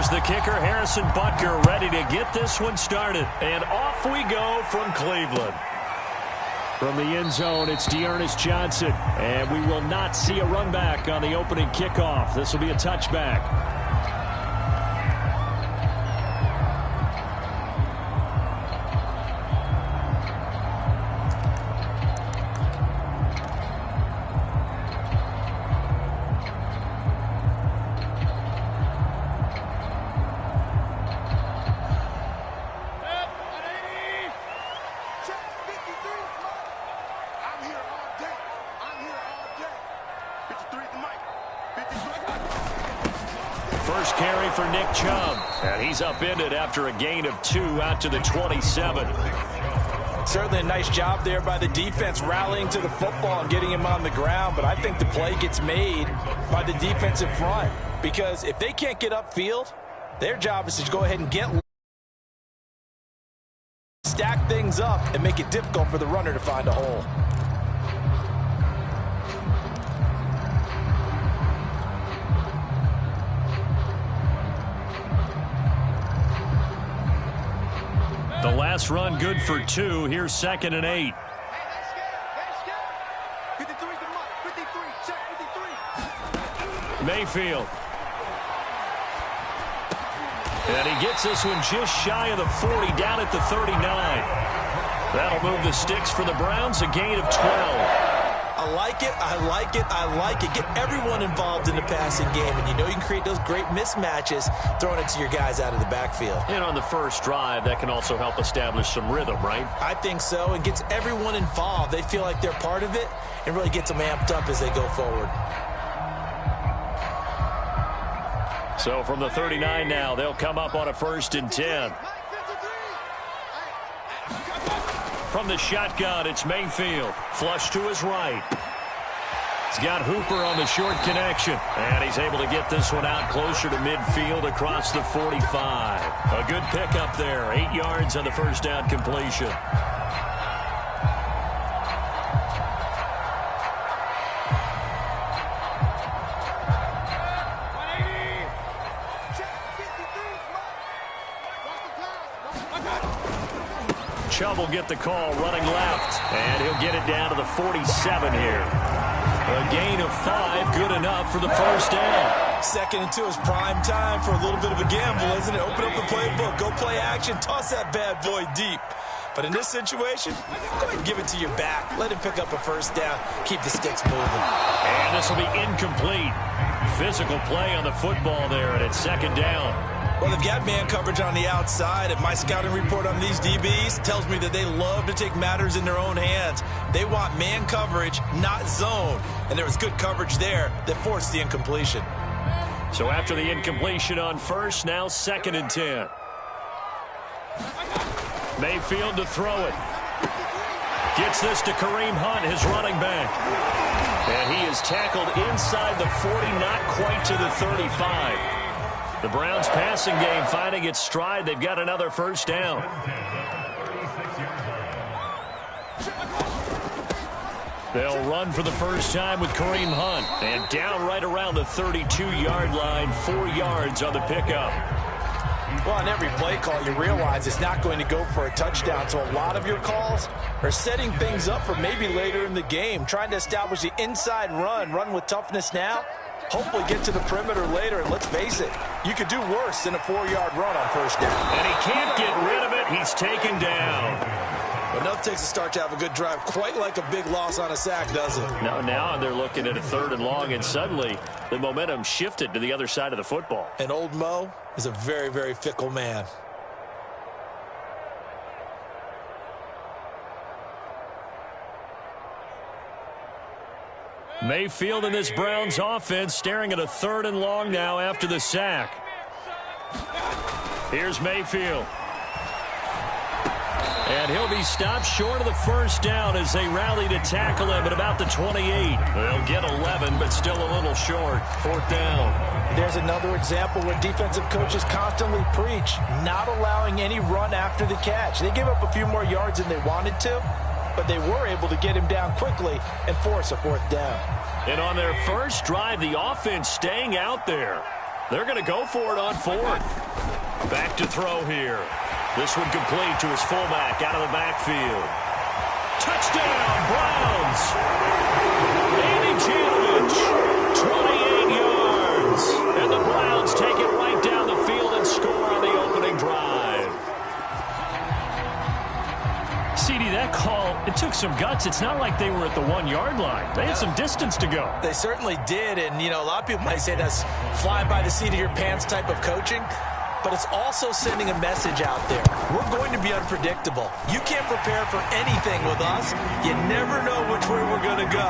Here's the kicker, Harrison Butker, ready to get this one started. And off we go from Cleveland. From the end zone, it's Dearness Johnson. And we will not see a run back on the opening kickoff. This will be a touchback. First carry for Nick Chubb. And he's upended after a gain of 2 out to the 27. Certainly a nice job there by the defense rallying to the football and getting him on the ground. But I think the play gets made by the defensive front. Because if they can't get upfield, their job is to go ahead and stack things up and make it difficult for the runner to find a hole. The last run good for 2. Here's 2nd and 8. Mayfield. And he gets this one just shy of the 40, down at the 39. That'll move the sticks for the Browns, a gain of 12. I like it, I like it, I like it. Get everyone involved in the passing game, and you know you can create those great mismatches throwing it to your guys out of the backfield. And on the first drive, that can also help establish some rhythm, right? I think so, and gets everyone involved. They feel like they're part of it and really gets them amped up as they go forward. So from the 39 now, they'll come up on a 1st and 10. From the shotgun, it's Mayfield. Flush to his right. He's got Hooper on the short connection. And he's able to get this one out closer to midfield across the 45. A good pickup there. 8 yards on the first down completion. Chubb will get the call running left, and he'll get it down to the 47 here. A gain of 5, good enough for the first down. 2nd and 2 is prime time for a little bit of a gamble, isn't it? Open up the playbook, go play action, toss that bad boy deep. But in this situation, go ahead and give it to your back. Let him pick up a first down, keep the sticks moving. And this will be incomplete. Physical play on the football there, and it's 2nd down. Well, they've got man coverage on the outside, and my scouting report on these DBs tells me that they love to take matters in their own hands. They want man coverage, not zone. And there was good coverage there that forced the incompletion. So after the incompletion on first, now 2nd and 10. Mayfield to throw it. Gets this to Kareem Hunt, his running back. And he is tackled inside the 40, not quite to the 35. The Browns passing game finding its stride. They've got another first down. They'll run for the first time with Kareem Hunt. And down right around the 32-yard line, 4 yards on the pickup. Well, on every play call, you realize it's not going to go for a touchdown. So a lot of your calls are setting things up for maybe later in the game, trying to establish the inside run with toughness now. Hopefully get to the perimeter later, and let's face it, you could do worse than a 4-yard run on first down. And he can't get rid of it. He's taken down. But nothing takes a start to have a good drive, quite like a big loss on a sack, does it? Now they're looking at a 3rd and long, and suddenly the momentum shifted to the other side of the football. And old Mo is a very, very fickle man. Mayfield in this Browns offense staring at a 3rd and long now after the sack. Here's Mayfield. And he'll be stopped short of the first down as they rally to tackle him at about the 28. They'll get 11, but still a little short. 4th down. There's another example where defensive coaches constantly preach not allowing any run after the catch. They gave up a few more yards than they wanted to, but they were able to get him down quickly and force a 4th down. And on their first drive, the offense staying out there. They're going to go for it on fourth. Back to throw here. This one complete to his fullback out of the backfield. Touchdown, Browns. Andy Janovich, 28 yards. And the Browns take it right down the field and score on the opening drive. CD, that call, it took some guts. It's not like they were at the 1-yard line. They had some distance to go. They certainly did, and, you know, a lot of people might say that's fly by the seat of your pants type of coaching, but it's also sending a message out there. We're going to be unpredictable. You can't prepare for anything with us. You never know which way we're going to go.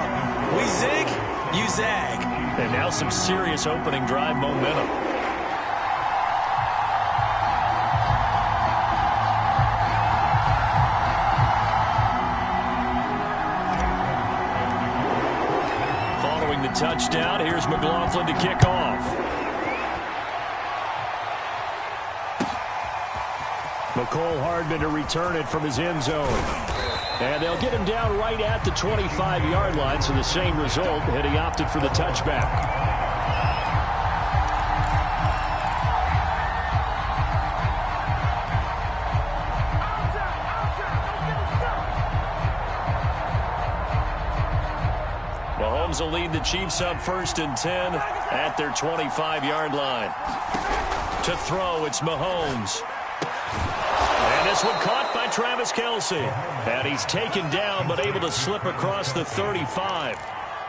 We zig, you zag. And now some serious opening drive momentum. Following the touchdown, here's McLaughlin to kick off. McCole Hardman to return it from his end zone. And they'll get him down right at the 25-yard line, so the same result, and he opted for the touchback. Mahomes will lead the Chiefs up 1st and 10 at their 25-yard line. To throw, it's Mahomes. And this one caught by Travis Kelce. And he's taken down but able to slip across the 35.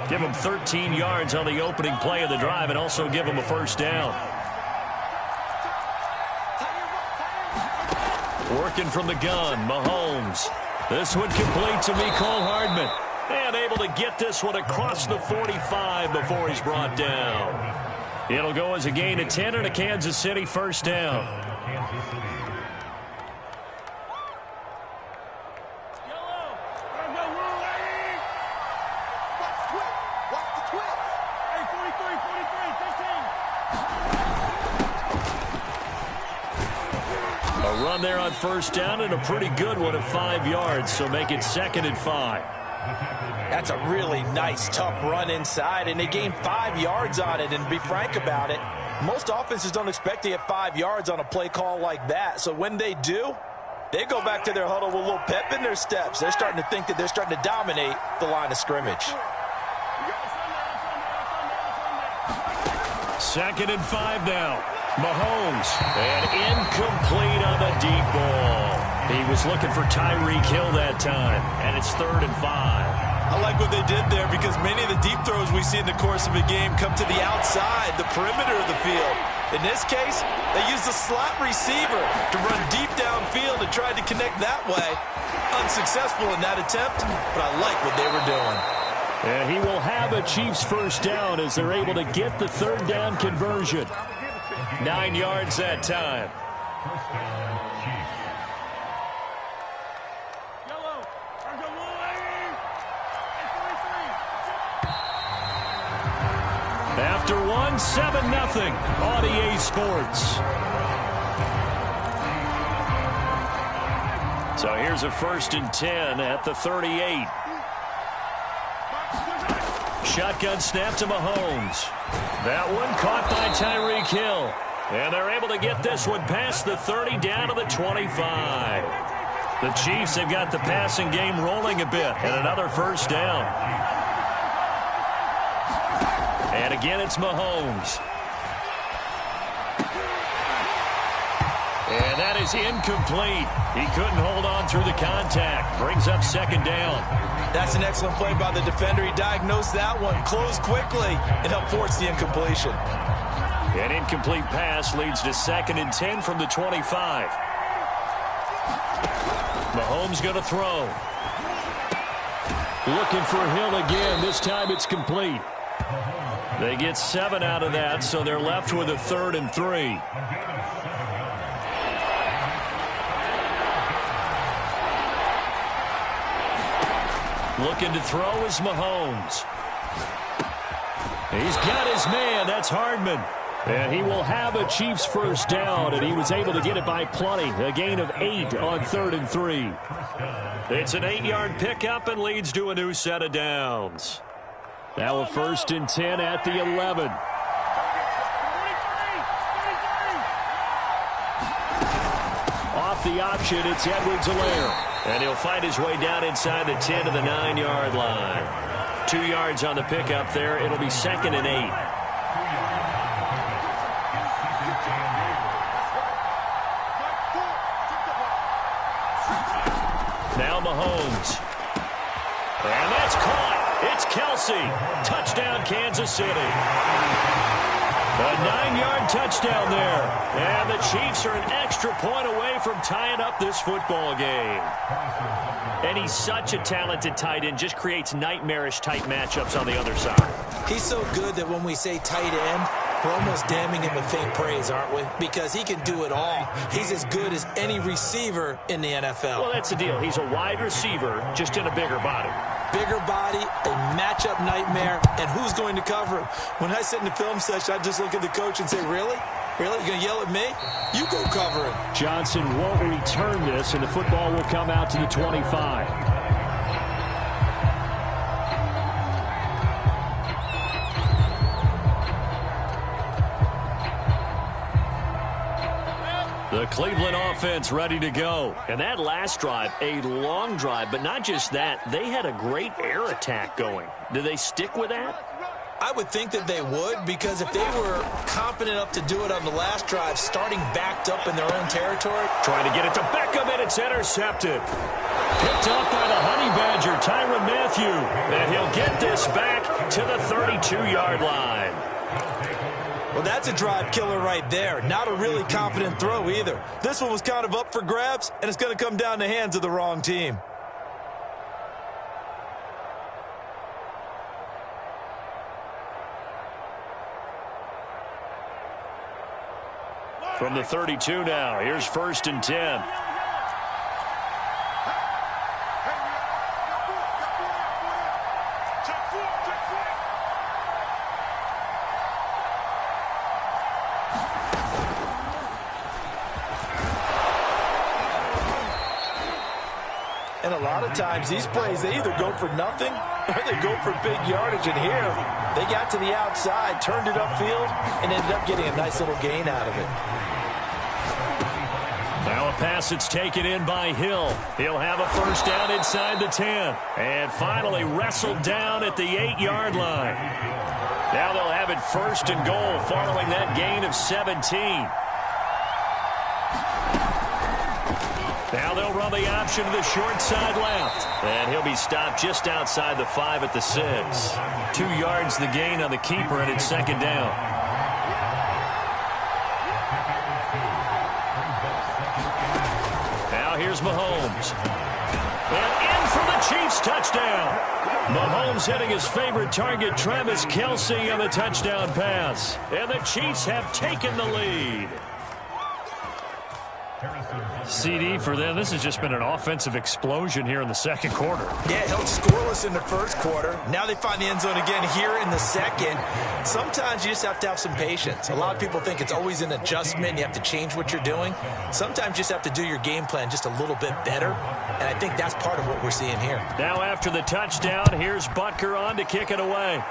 Give him 13 yards on the opening play of the drive and also give him a first down. Working from the gun, Mahomes. This one complete to Mecole Hardman. And able to get this one across the 45 before he's brought down. It'll go as a gain of 10 and a Kansas City first down. Run there on first down and a pretty good one at 5 yards, so make it 2nd and 5. That's a really nice, tough run inside, and they gained 5 yards on it. And to be frank about it, most offenses don't expect to get 5 yards on a play call like that. So when they do, they go back to their huddle with a little pep in their steps. They're starting to think that they're starting to dominate the line of scrimmage. 2nd and 5 now. Mahomes, and incomplete on the deep ball. He was looking for Tyreek Hill that time, and it's 3rd and 5. I like what they did there because many of the deep throws we see in the course of a game come to the outside, the perimeter of the field. In this case, they used a slot receiver to run deep downfield and tried to connect that way. Unsuccessful in that attempt, but I like what they were doing. And he will have a Chiefs first down as they're able to get the 3rd down conversion. 9 yards that time. After one, 7-0 on EA Sports. So here's a 1st and 10 at the 38. Shotgun snap to Mahomes. That one caught by Tyreek Hill. And they're able to get this one past the 30 down to the 25. The Chiefs have got the passing game rolling a bit and another first down. And again, it's Mahomes. And that is incomplete. He couldn't hold on through the contact. Brings up 2nd down. That's an excellent play by the defender. He diagnosed that one, closed quickly, and helped force the incompletion. An incomplete pass leads to 2nd and 10 from the 25. Mahomes going to throw. Looking for Hill again. This time it's complete. They get 7 out of that, so they're left with a 3rd and 3. Looking to throw is Mahomes. He's got his man. That's Hardman. And he will have a Chiefs first down, and he was able to get it by plenty. A gain of 8 on 3rd and 3. It's an 8-yard pickup and leads to a new set of downs. Now a 1st and 10 at the 11. off the option. It's Edwards-Helaire. And he'll find his way down inside the 10 to the 9-yard line. 2 yards on the pickup there. It'll be 2nd and 8. Now Mahomes. And that's caught. It's Kelsey. Touchdown, Kansas City. A 9-yard touchdown there. And the Chiefs are an extra point away from tying up this football game. And he's such a talented tight end. Just creates nightmarish-type matchups on the other side. He's so good that when we say tight end, we're almost damning him with faint praise, aren't we? Because he can do it all. He's as good as any receiver in the NFL. Well, that's the deal. He's a wide receiver, just in a bigger body. Bigger body, a matchup nightmare, and who's going to cover him? When I sit in the film session, I just look at the coach and say, really? Really? You're going to yell at me? You go cover him. Johnson won't return this, and the football will come out to the 25. The Cleveland offense ready to go. And that last drive, a long drive, but not just that, they had a great air attack going. Do they stick with that? I would think that they would, because if they were confident enough to do it on the last drive, starting backed up in their own territory. Trying to get it to Beckham, and it's intercepted. Picked up by the Honey Badger, Tyrann Mathieu. And he'll get this back to the 32-yard line. Well, that's a drive killer right there. Not a really confident throw either. This one was kind of up for grabs, and it's going to come down the hands of the wrong team. From the 32 now, here's 1st and 10. And a lot of times, these plays, they either go for nothing or they go for big yardage. And here, they got to the outside, turned it upfield, and ended up getting a nice little gain out of it. Now a pass that's taken in by Hill. He'll have a first down inside the 10. And finally wrestled down at the 8-yard line. Now they'll have it 1st and goal following that gain of 17. Now they'll run the option to the short side left. And he'll be stopped just outside the 5 at the 6. 2 yards the gain on the keeper, and it's 2nd down. Now here's Mahomes. And in for the Chiefs touchdown. Mahomes hitting his favorite target, Travis Kelce, on the touchdown pass. And the Chiefs have taken the lead. CD for them. This has just been an offensive explosion here in the 2nd quarter. Yeah, held scoreless in the 1st quarter. Now they find the end zone again here in the 2nd. Sometimes you just have to have some patience. A lot of people think it's always an adjustment. You have to change what you're doing. Sometimes you just have to do your game plan just a little bit better. And I think that's part of what we're seeing here. Now after the touchdown, here's Butker on to kick it away.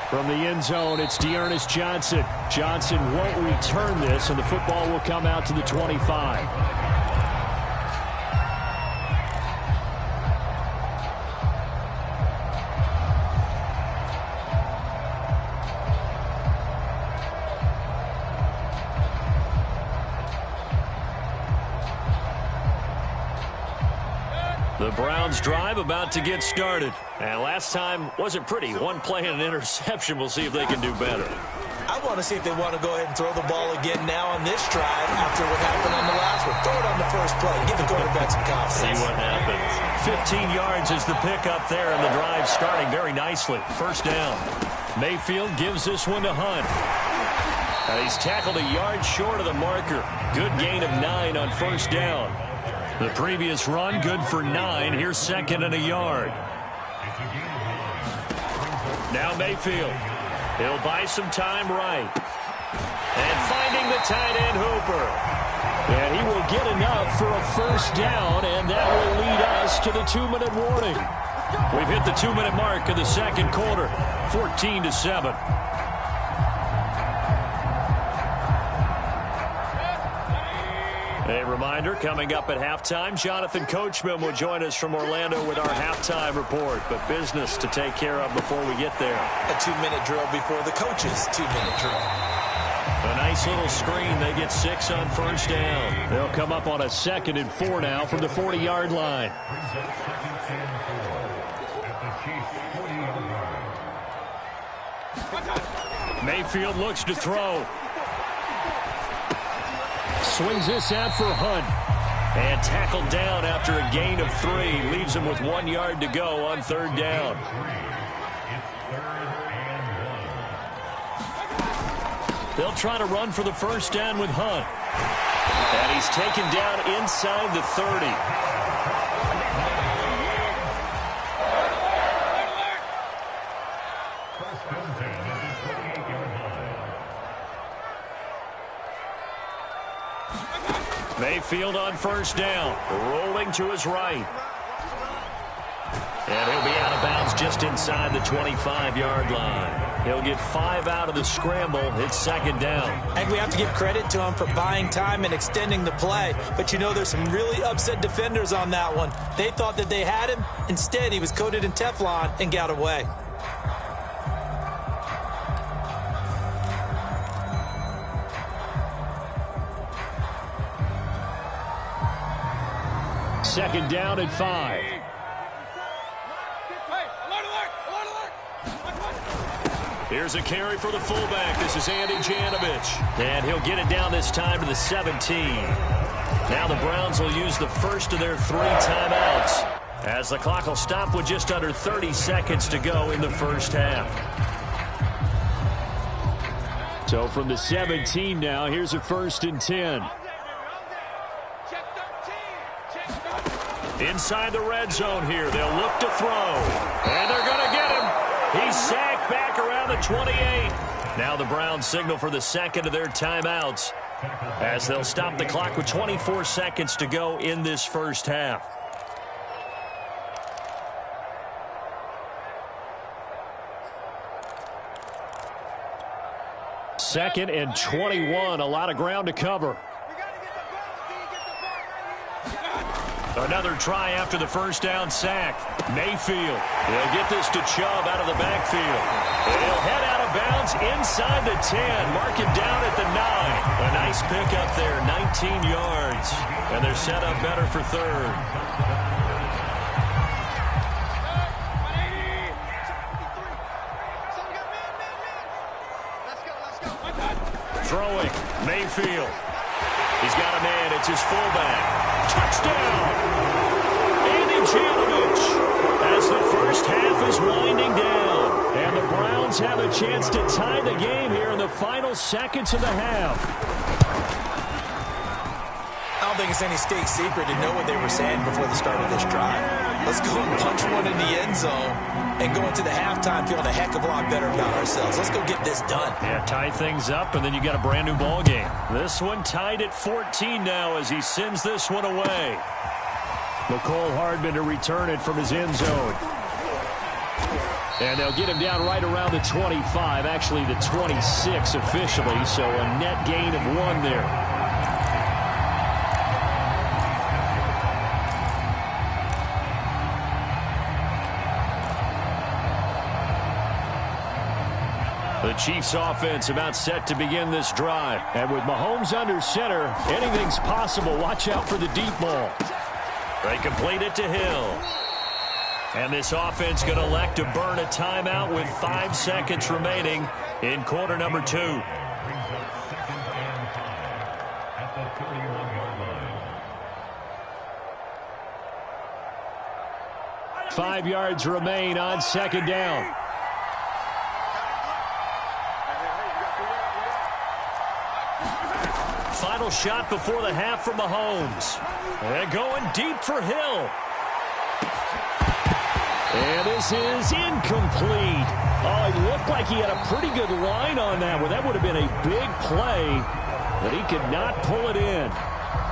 From the end zone, it's Dearness Johnson. Johnson won't return this, and the football will come out to the 25. The Browns drive about to get started. And last time wasn't pretty. One play and an interception. We'll see if they can do better. I want to see if they want to go ahead and throw the ball again now on this drive after what happened on the last one. Throw it on the first play. Give the quarterback some confidence. See what happens. 15 yards is the pickup there, and the drive starting very nicely. 1st down. Mayfield gives this one to Hunt. And he's tackled a yard short of the marker. Good gain of 9 on 1st down. The previous run, good for 9. Here's 2nd and a yard. Now Mayfield. He'll buy some time right. And finding the tight end Hooper. And he will get enough for a 1st down, and that will lead us to the 2-minute warning. We've hit the 2-minute mark of the 2nd quarter. 14-7. A reminder, coming up at halftime, Jonathan Coachman will join us from Orlando with our halftime report. But business to take care of before we get there. A 2-minute drill before the coach's 2-minute drill. A nice little screen. They get 6 on first down. They'll come up on a 2nd and 4 now from the 40-yard line. Mayfield looks to throw. Swings this out for Hunt. And tackled down after a gain of 3. Leaves him with 1 yard to go on 3rd down. They'll try to run for the first down with Hunt. And he's taken down inside the 30. Mayfield on first down, rolling to his right. And he'll be out of bounds just inside the 25-yard line. He'll get 5 out of the scramble. It's 2nd down. And we have to give credit to him for buying time and extending the play. But, you know, there's some really upset defenders on that one. They thought that they had him. Instead, he was coated in Teflon and got away. Second down and 5. Here's a carry for the fullback. This is Andy Janovich. And he'll get it down this time to the 17. Now the Browns will use the first of their 3 timeouts, as the clock will stop with just under 30 seconds to go in the first half. So from the 17 now, here's a 1st and 10. Inside the red zone here. They'll look to throw. And they're going to get him. He's sacked back around the 28. Now the Browns signal for the 2nd of their timeouts, as they'll stop the clock with 24 seconds to go in this first half. 2nd and 21. A lot of ground to cover. Another try after the first down sack. Mayfield. He'll get this to Chubb out of the backfield. And he'll head out of bounds inside the 10. Mark it down at the 9. A nice pickup there, 19 yards. And they're set up better for 3rd. Throwing. Mayfield. He's got a man. It's his fullback. Touchdown! Andy Janovich, as the first half is winding down. And the Browns have a chance to tie the game here in the final seconds of the half. I don't think it's any state secret to know what they were saying before the start of this drive. Let's go and punch one in the end zone and go into the halftime feeling a heck of a lot better about ourselves. Let's go get this done. Yeah, tie things up, and then you got a brand new ball game. This one tied at 14 now as he sends this one away. Mecole Hardman to return it from his end zone. And they'll get him down right around the 25, actually the 26 officially, so a net gain of 1 there. The Chiefs offense about set to begin this drive. And with Mahomes under center, anything's possible. Watch out for the deep ball. They complete it to Hill. And this offense going to elect to burn a timeout with 5 seconds remaining in quarter number 2. 5 yards remain on 2nd down. Final shot before the half from Mahomes. And going deep for Hill. And this is incomplete. Oh, it looked like he had a pretty good line on that one. That would have been a big play, but he could not pull it in.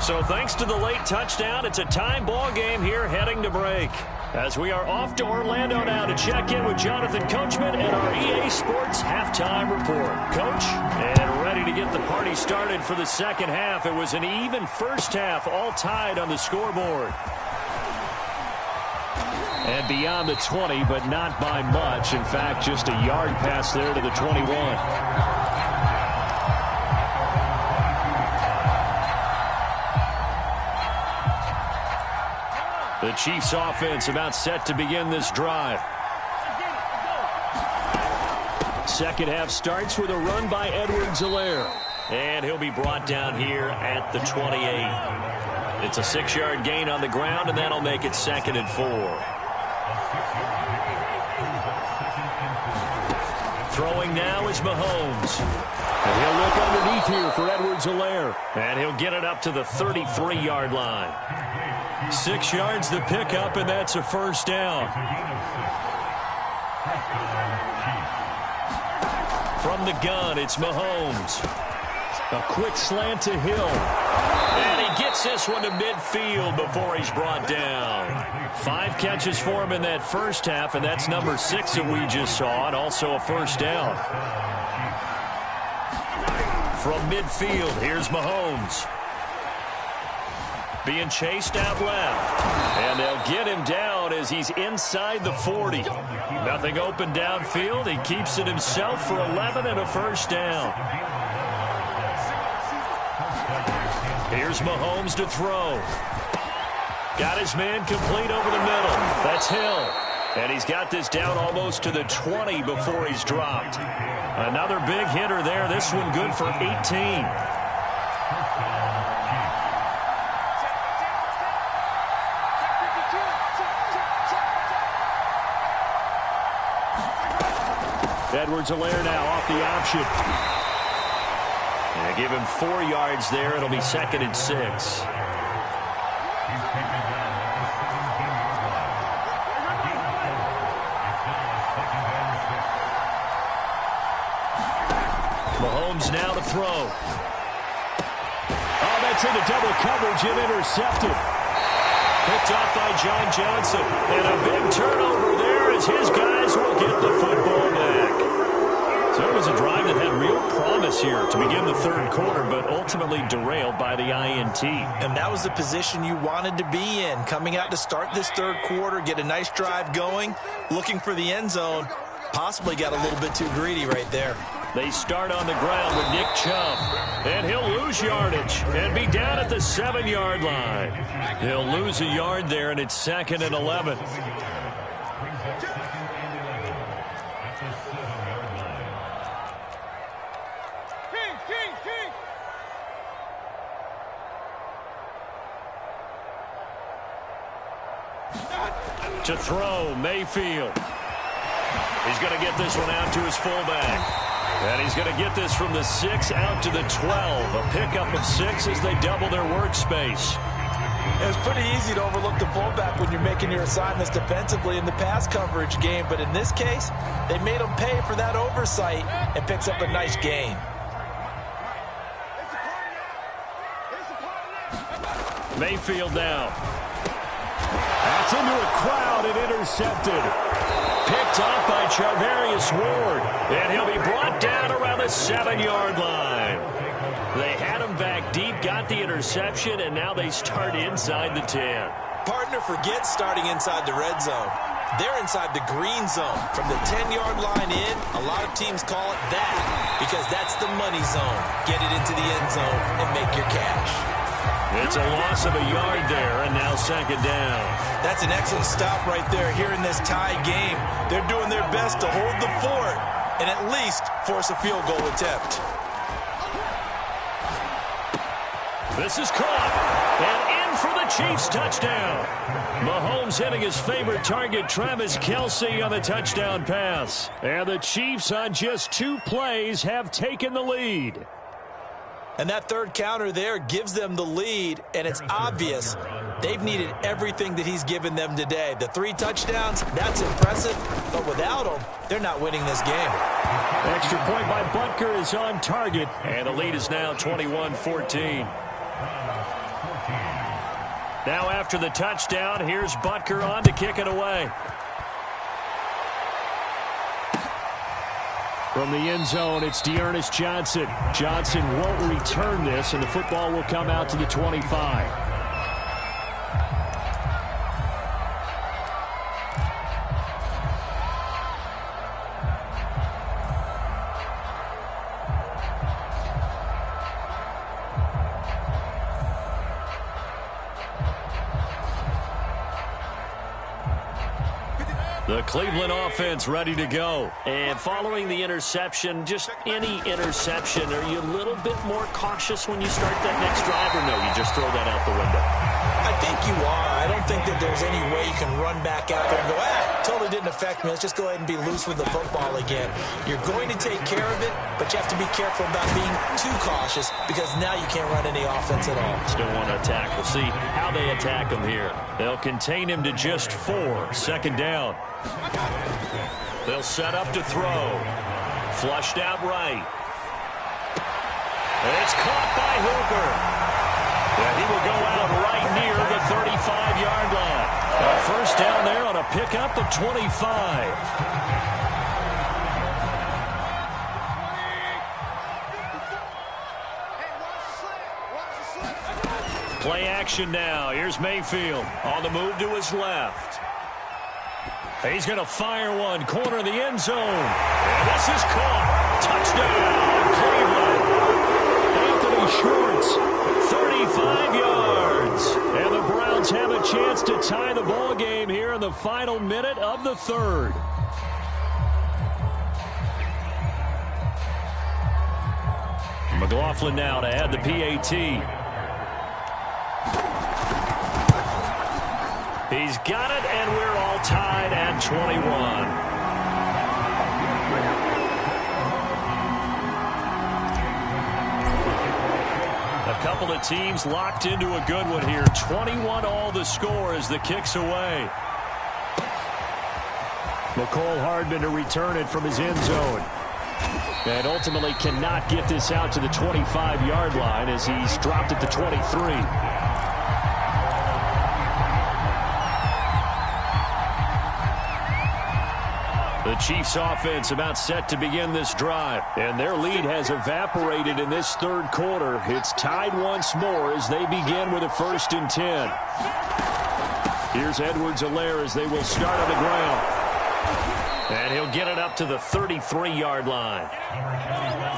So thanks to the late touchdown, it's a tie ball game here heading to break. As we are off to Orlando now to check in with Jonathan Coachman and our EA Sports halftime report. Coach, and ready to get the party started for the second half. It was an even first half, all tied on the scoreboard. And beyond the 20, but not by much. In fact, just a yard pass there to the 21. The Chiefs offense about set to begin this drive. Second half starts with a run by Edwards-Helaire. And he'll be brought down here at the 28. It's a 6-yard gain on the ground, and that'll make it 2nd and 4. Throwing now is Mahomes. And he'll look underneath here for Edwards-Helaire. And he'll get it up to the 33-yard line. 6 yards the pickup, and that's a first down. From the gun, it's Mahomes. A quick slant to Hill. And he gets this one to midfield before he's brought down. 5 catches for him in that first half, and that's number 6 that we just saw, and also a first down. From midfield, here's Mahomes. Being chased out left. And they'll get him down as he's inside the 40. Nothing open downfield. He keeps it himself for 11 and a first down. Here's Mahomes to throw. Got his man complete over the middle. That's Hill. And he's got this down almost to the 20 before he's dropped. Another big hitter there. This one good for 18. Edwards-Helaire now off the option. And give him 4 yards there. It'll be 2nd and 6. Mahomes now to throw. Oh, that's into double coverage and intercepted. Picked off by John Johnson. And a big turnover there as his guys will get the football back. So it was a drive that had real promise here to begin the third quarter, but ultimately derailed by the INT. And that was the position you wanted to be in, coming out to start this third quarter, get a nice drive going, looking for the end zone. Possibly got a little bit too greedy right there. They start on the ground with Nick Chubb, and he'll lose yardage and be down at the 7-yard line. He'll lose a yard there, and it's 2nd and 11. To throw, Mayfield. He's going to get this one out to his fullback. And he's going to get this from the 6 out to the 12. A pickup of 6 as they double their workspace. It's pretty easy to overlook the fullback when you're making your assignments defensively in the pass coverage game. But in this case, they made him pay for that oversight and picks up a nice gain. Mayfield now. That's into a crowd and intercepted. Picked off by Charvarius Ward. And he'll be brought down around the 7-yard line. They had him back deep, got the interception, and now they start inside the 10. Partner forgets starting inside the red zone. They're inside the green zone. From the 10-yard line in, a lot of teams call it that because that's the money zone. Get it into the end zone and make your cash. It's a loss of a yard there, and now 2nd down. That's an excellent stop right there here in this tie game. They're doing their best to hold the fort and at least force a field goal attempt. This is caught, and in for the Chiefs touchdown. Mahomes hitting his favorite target, Travis Kelce, on the touchdown pass. And the Chiefs on just 2 plays have taken the lead. And that third counter there gives them the lead, and it's obvious they've needed everything that he's given them today. The 3 touchdowns, that's impressive, but without them, they're not winning this game. Extra point by Butker is on target, and the lead is now 21-14. Now after the touchdown, here's Butker on to kick it away. From the end zone, it's Dearness Johnson. Johnson won't return this, and the football will come out to the 25. The Cleveland offense ready to go. And following the interception, just any interception, are you a little bit more cautious when you start that next drive, or no, you just throw that out the window? I think you are. I don't think that there's any way you can run back out there and go, totally didn't affect me. Let's just go ahead and be loose with the football again. You're going to take care of it, but you have to be careful about being too cautious because now you can't run any offense at all. Still want to attack. We'll see how they attack him here. They'll contain him to just 4. Second down. They'll set up to throw. Flushed out right. It's caught by Hooper. And he will go out right near the 35-yard line. A first down there on a pickup of 25. Play action now. Here's Mayfield on the move to his left. He's going to fire one. Corner of the end zone. And this is caught. Touchdown, Cleveland. Anthony Schwartz, 35 yards. And the Browns have a chance to tie the ball game here in the final minute of the third. McLaughlin now to add the PAT. He's got it, and we're all tied at 21. A couple of teams locked into a good one here. 21 all the score as the kick's away. McCole Hardman to return it from his end zone. And ultimately cannot get this out to the 25-yard line as he's dropped at the 23. The Chiefs offense about set to begin this drive, and their lead has evaporated in this third quarter. It's tied once more as they begin with a 1st and 10. Here's Edwards-Helaire as they will start on the ground. And he'll get it up to the 33-yard line.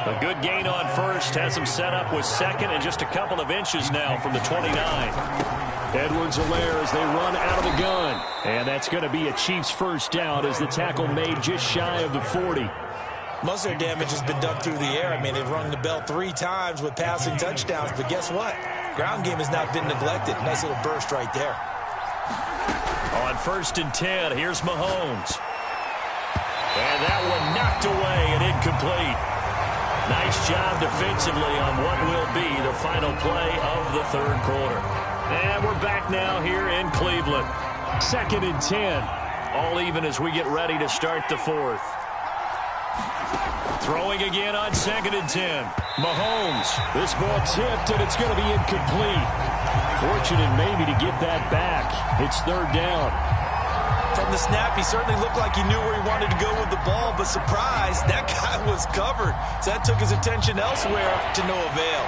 A good gain on first has him set up with second and just a couple of inches now from the 29. Edwards-Helaire as they run out of the gun. And that's going to be a Chiefs first down as the tackle made just shy of the 40. Most of their damage has been done through the air. I mean, they've rung the bell 3 times with passing touchdowns. But guess what? Ground game has not been neglected. Nice little burst right there. On 1st and 10, here's Mahomes. And that one knocked away and incomplete. Nice job defensively on what will be the final play of the third quarter. And we're back now here in Cleveland. 2nd and 10. All even as we get ready to start the fourth. Throwing again on 2nd and 10. Mahomes. This ball tipped and it's going to be incomplete. Fortunate maybe to get that back. It's 3rd down. From the snap, he certainly looked like he knew where he wanted to go with the ball, but surprise, that guy was covered. So that took his attention elsewhere to no avail.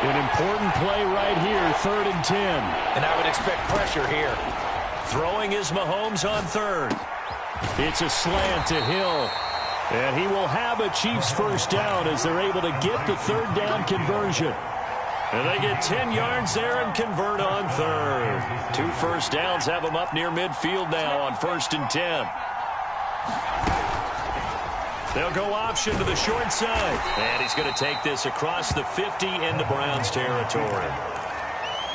An important play right here, 3rd and 10. And I would expect pressure here. Throwing is Mahomes on 3rd. It's a slant to Hill. And he will have a Chiefs first down as they're able to get the 3rd down conversion. And they get 10 yards there and convert on 3rd. 2 first downs have them up near midfield now on 1st and 10. They'll go option to the short side. And he's going to take this across the 50 into Browns territory.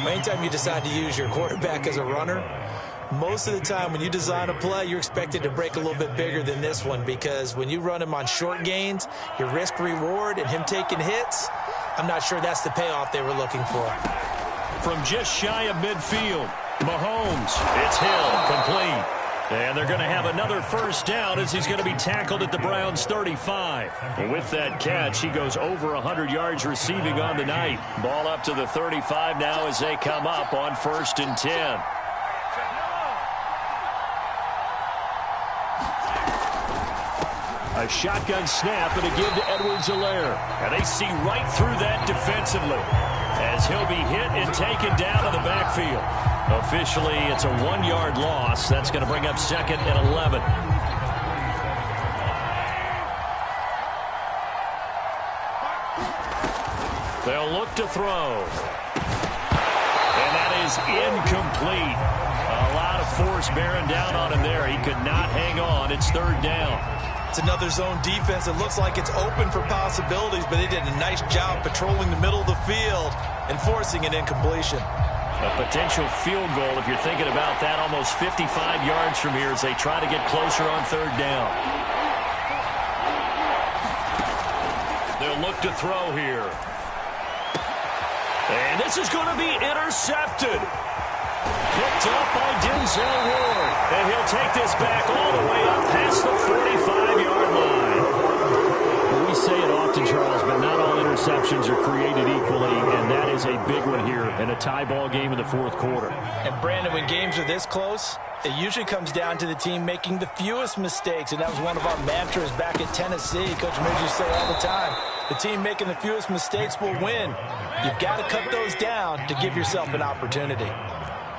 Anytime you decide to use your quarterback as a runner, most of the time when you design a play, you're expected to break a little bit bigger than this one because when you run him on short gains, your risk-reward and him taking hits, I'm not sure that's the payoff they were looking for. From just shy of midfield, Mahomes. It's Hill, complete. And they're going to have another first down as he's going to be tackled at the Browns' 35. And with that catch, he goes over 100 yards receiving on the night. Ball up to the 35 now as they come up on 1st and 10. A shotgun snap and a give to Edwards-Helaire. And they see right through that defensively as he'll be hit and taken down to the backfield. Officially, it's a 1-yard loss. That's going to bring up 2nd and 11. They'll look to throw. And that is incomplete. A lot of force bearing down on him there. He could not hang on. It's 3rd down. It's another zone defense. It looks like it's open for possibilities, but they did a nice job patrolling the middle of the field and forcing an incompletion. A potential field goal, if you're thinking about that, almost 55 yards from here as they try to get closer on 3rd down. They'll look to throw here. And this is going to be intercepted. Picked up by Denzel Ward. And he'll take this back all the way up past the 45-yard line. Well, we say it often, Charles, but not all interceptions are created equally, and that is a big one here in a tie ball game in the 4th quarter. And, Brandon, when games are this close, it usually comes down to the team making the fewest mistakes, and that was one of our mantras back at Tennessee. Coach Midge used to say all the time, the team making the fewest mistakes will win. You've got to cut those down to give yourself an opportunity.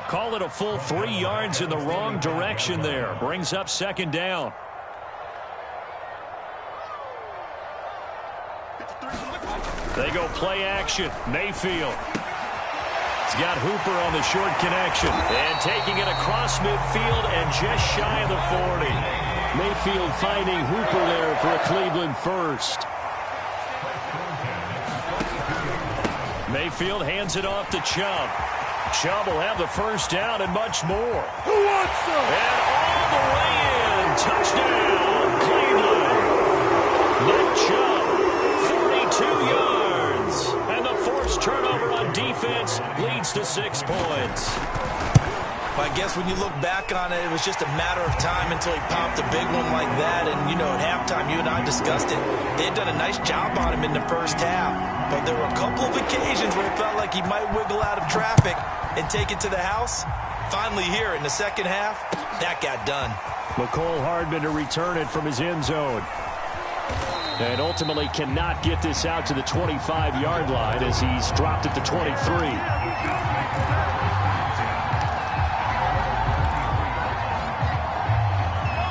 Call it a full 3 yards in the wrong direction there. Brings up 2nd down. They go play action. Mayfield. He's got Hooper on the short connection. And taking it across midfield and just shy of the 40. Mayfield finding Hooper there for a Cleveland first. Mayfield hands it off to Chubb. Chubb will have the first down and much more. Who wants some? And all the way in. Touchdown, Cleveland. Nick Chubb, 42 yards. And the forced turnover on defense leads to 6 points. I guess when you look back on it, it was just a matter of time until he popped a big one like that. And, you know, at halftime, you and I discussed it. They had done a nice job on him in the first half. But there were a couple of occasions where it felt like he might wiggle out of traffic and take it to the house. Finally here in the second half, that got done. McCole Hardman to return it from his end zone. And ultimately cannot get this out to the 25-yard line as he's dropped at the 23.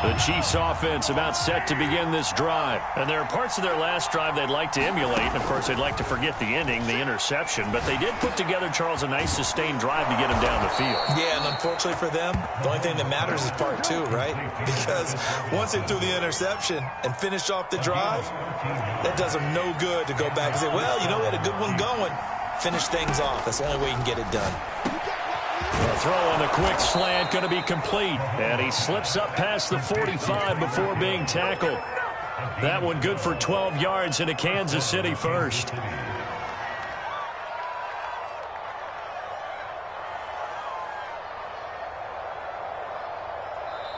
The Chiefs offense about set to begin this drive. And there are parts of their last drive they'd like to emulate. And, of course, they'd like to forget the ending, the interception. But they did put together, Charles, a nice sustained drive to get him down the field. Yeah, and unfortunately for them, the only thing that matters is part 2, right? Because once they threw the interception and finished off the drive, that does them no good to go back and say, well, you know, we had a good one going. Finish things off. That's the only way you can get it done. The throw on the quick slant going to be complete. And he slips up past the 45 before being tackled. That one good for 12 yards into Kansas City first.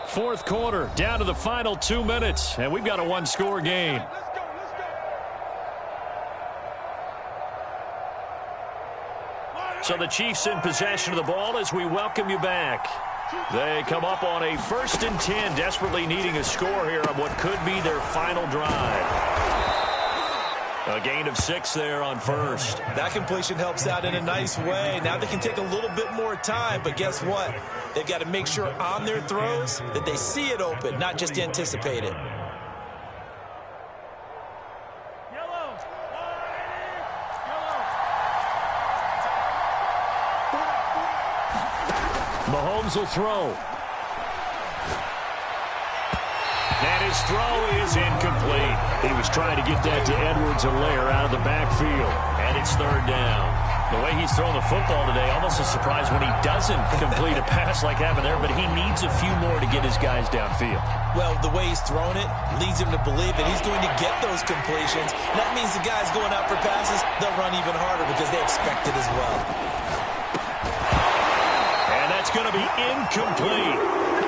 Fourth quarter, down to the final 2 minutes. And we've got a one-score game. So the Chiefs in possession of the ball as we welcome you back. They come up on a 1st and 10, desperately needing a score here on what could be their final drive. A gain of 6 there on first. That completion helps out in a nice way. Now they can take a little bit more time, but guess what? They've got to make sure on their throws that they see it open, not just anticipate it. Mahomes will throw. And his throw is incomplete. He was trying to get that to Edwards-Helaire out of the backfield. And it's 3rd down. The way he's throwing the football today, almost a surprise when he doesn't complete a pass like happened there, but he needs a few more to get his guys downfield. Well, the way he's thrown it leads him to believe that he's going to get those completions. And that means the guys going out for passes, they'll run even harder because they expect it as well. going to be incomplete.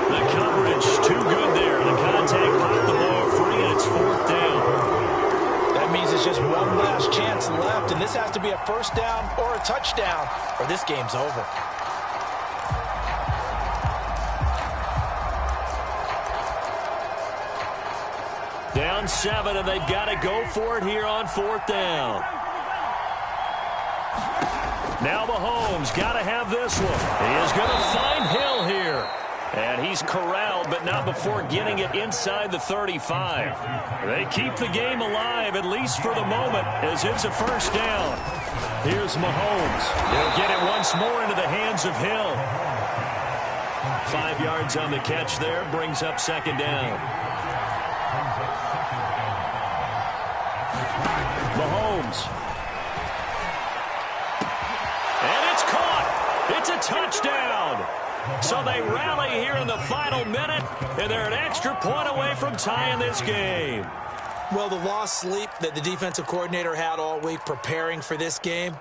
The coverage too good there. The contact popped the ball free, and it's 4th down. That means it's just one last chance left, and this has to be a first down or a touchdown, or this game's over. Down 7, and they've got to go for it here on 4th down. Now Mahomes got to have this one. He is going to find Hill here. And he's corralled, but not before getting it inside the 35. They keep the game alive, at least for the moment, as it's a first down. Here's Mahomes. He'll get it once more into the hands of Hill. 5 yards on the catch there, brings up 2nd down. Mahomes. And it's caught. It's a touchdown. So they rally here in the final minute, and they're an extra point away from tying this game. Well, the lost sleep that the defensive coordinator had all week preparing for this game,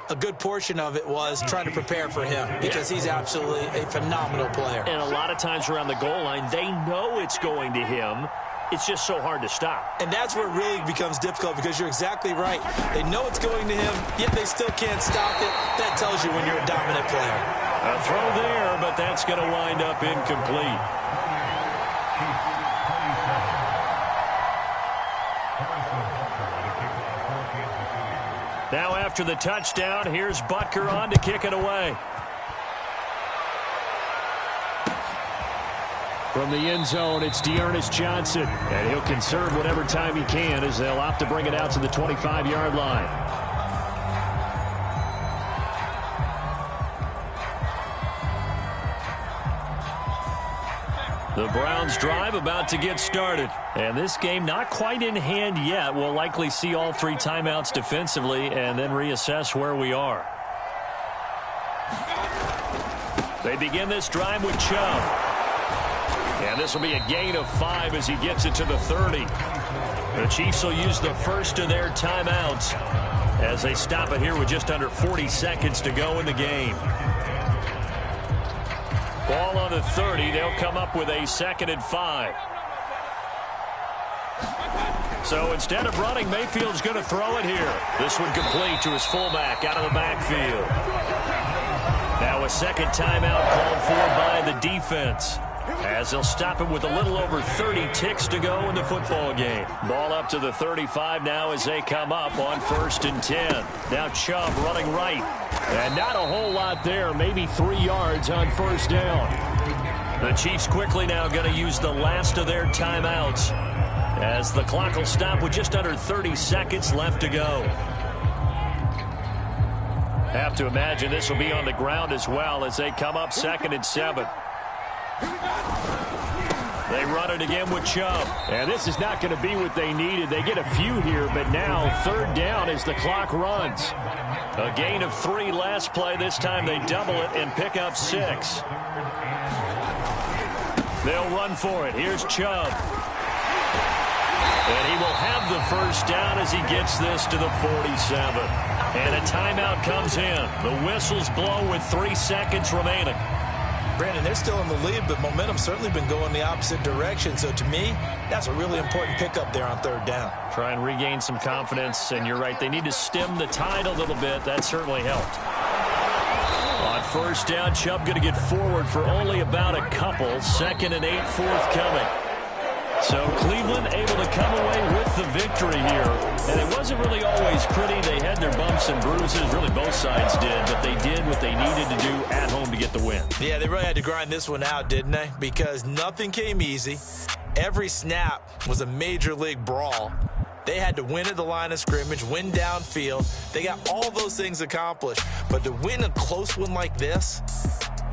a good portion of it was trying to prepare for him because he's absolutely a phenomenal player. And a lot of times around the goal line, they know it's going to him. It's just so hard to stop. And that's where it really becomes difficult because you're exactly right. They know it's going to him, yet they still can't stop it. That tells you when you're a dominant player. A throw there, but that's going to wind up incomplete. Now after the touchdown, here's Butker on to kick it away. From the end zone, it's Dearness Johnson, and he'll conserve whatever time he can as they'll opt to bring it out to the 25-yard line. The Browns drive about to get started. And this game not quite in hand yet. We'll likely see all 3 timeouts defensively and then reassess where we are. They begin this drive with Chubb. And this will be a gain of 5 as he gets it to the 30. The Chiefs will use the first of their timeouts as they stop it here with just under 40 seconds to go in the game. Ball on the 30. They'll come up with a 2nd and 5. So instead of running, Mayfield's going to throw it here. This one complete to his fullback out of the backfield. Now a 2nd timeout called for by the defense, as they'll stop him with a little over 30 ticks to go in the football game. Ball up to the 35 now as they come up on 1st and 10. Now Chubb running right. And not a whole lot there, maybe 3 yards on 1st down. The Chiefs quickly now going to use the last of their timeouts as the clock will stop with just under 30 seconds left to go. Have to imagine this will be on the ground as well as they come up 2nd and 7. They run it again with Chubb. And this is not going to be what they needed. They get a few here, but now 3rd down as the clock runs. A gain of 3 last play. This time they double it and pick up 6. They'll run for it. Here's Chubb. And he will have the 1st down as he gets this to the 47. And a timeout comes in. The whistles blow with 3 seconds remaining. Brandon, they're still in the lead, but momentum's certainly been going the opposite direction. So to me, that's a really important pickup there on 3rd down. Try and regain some confidence, and you're right. They need to stem the tide a little bit. That certainly helped. On 1st down, Chubb going to get forward for only about a couple. 2nd and 8 forthcoming. So Cleveland able to come away with the victory here. And it wasn't really always pretty. They had their bumps and bruises. Really, both sides did. But they did what they needed to do at home to get the win. Yeah, they really had to grind this one out, didn't they? Because nothing came easy. Every snap was a major league brawl. They had to win at the line of scrimmage, win downfield. They got all those things accomplished. But to win a close one like this,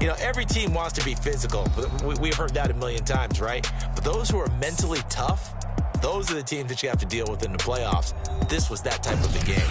you know, every team wants to be physical. We've heard that a million times, right? But those who are mentally tough, those are the teams that you have to deal with in the playoffs. This was that type of a game.